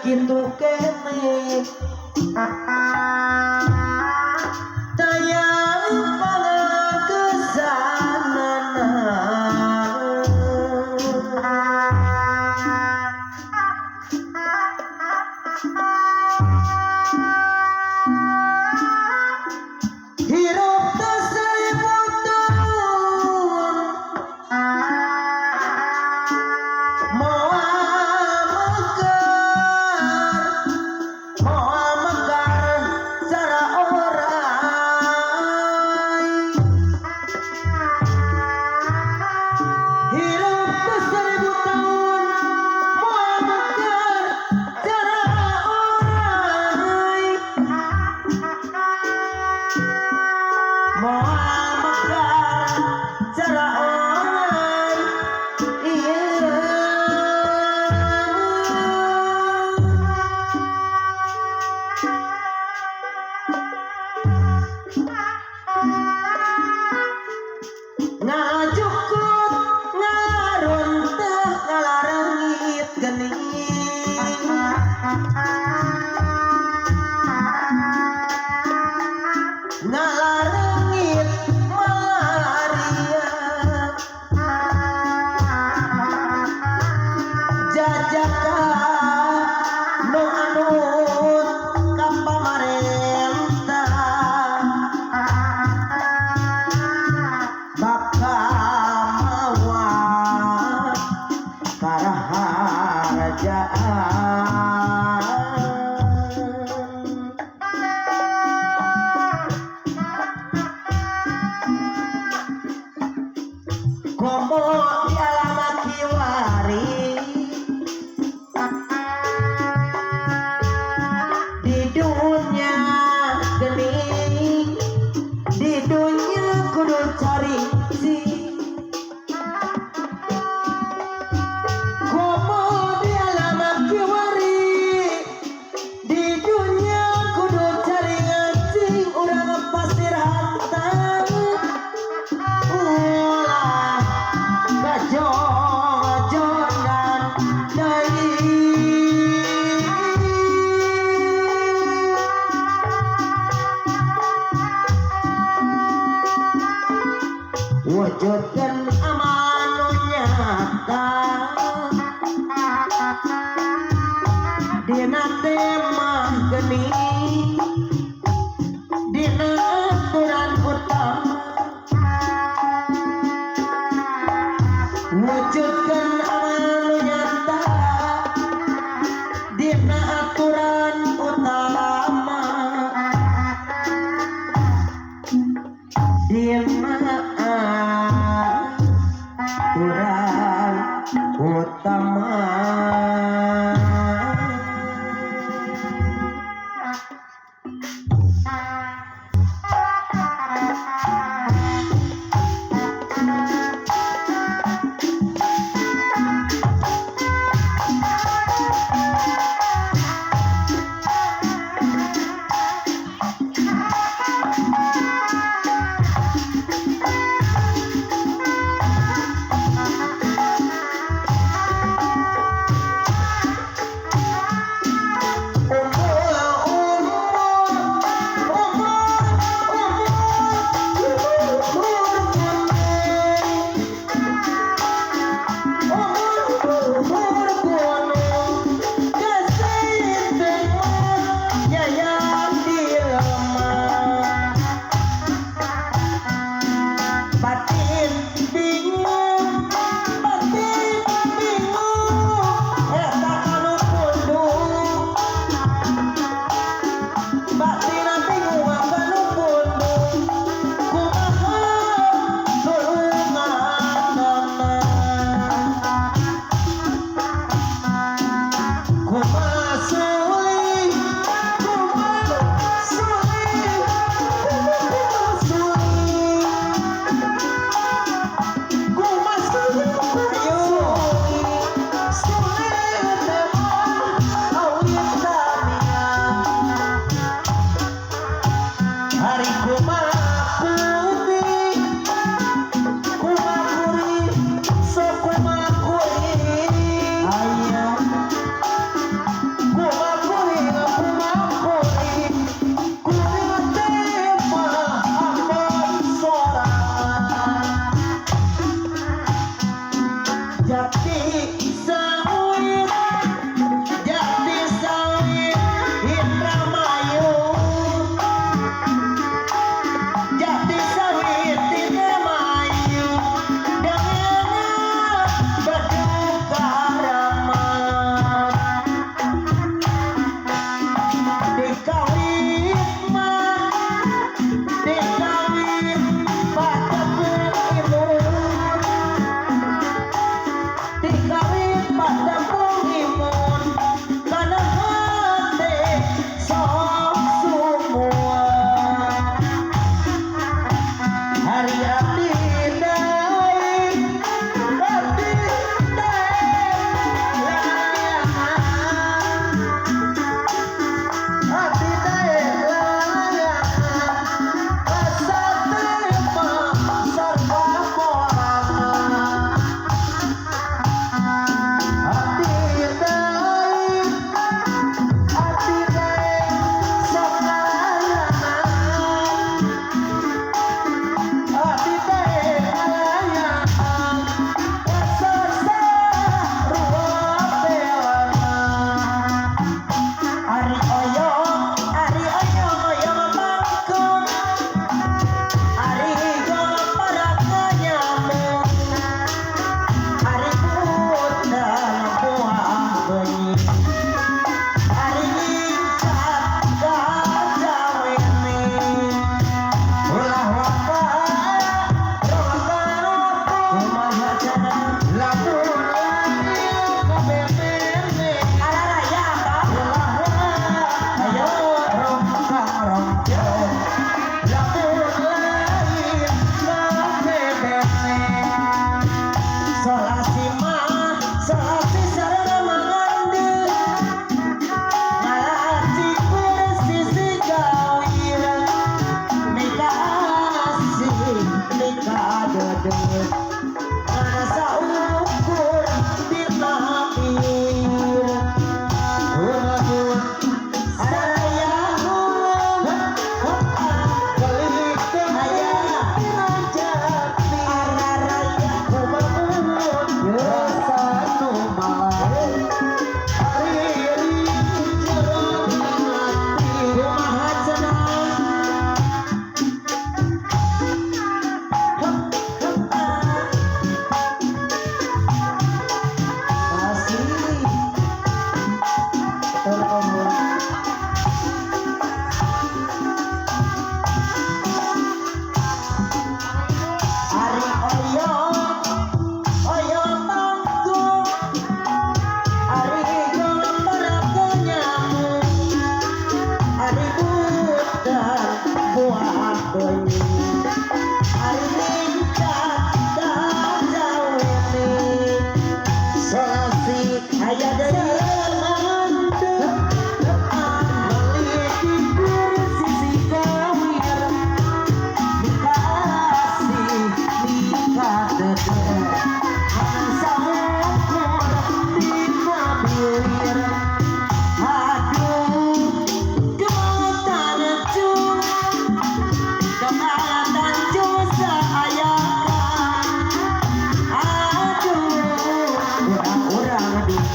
kitu kene tayang pangakesanana hirup teu seribu taun moal mekar cara orai hirup teu seribu taun moal mekar cara orai moal mekar cara orai iya ngajukut ngaruntah ngalarengit geuning ngalarengit malaria jajaka nu anut ka pamarentah bakal mawa karaharjaan komo di alamat kiwari di dunia geuning di dunia kudu cari si komo di alamat kiwari di dunia kudu cari ngancing urang pasir hantang ulah gajong-gajongan deui wujudkeun aman nu nyata dina temah geuning dina aturan utama wujudkeun aman nu nyata dina aturan utama dina aturan utama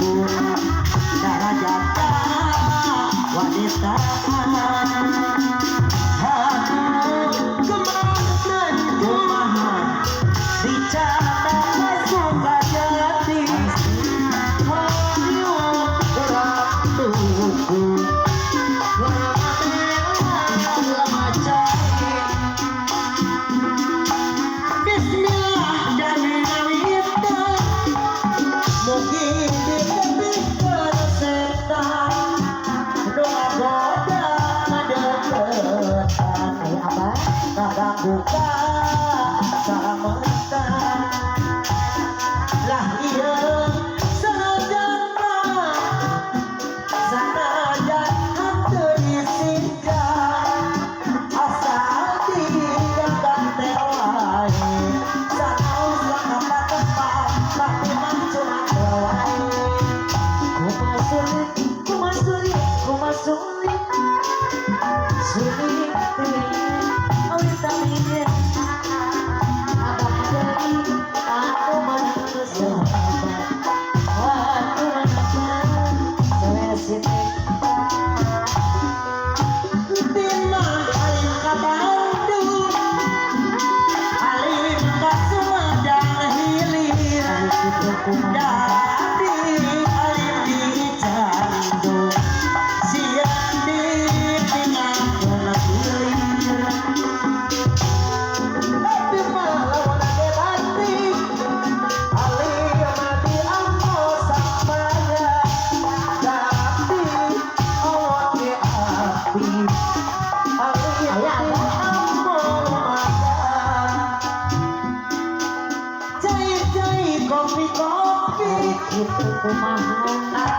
aku darajat wanita. Aduh kumaha bicara suka jadi hayu urang tuku lama cari. Bismillah dari nawita mungkin dikepikkan setan doa goda ngadegetan Abah kakak buka samantan lah iya sanajan hanteu disinjak asal digagang teh wae sanaos langkah-langkah tapi mah cuma wae kumaha sulit sulit awit taminya Abah jadi aku menang sahabat aku menang Selesai Dina alim ka Bandung alim ka Sumedang Hilir dadi alim di Candung siang ditinggalkeun hilir tapi malah ge batik alim di anggo samaya tapi awak ge api kopi-kopi itu kumaha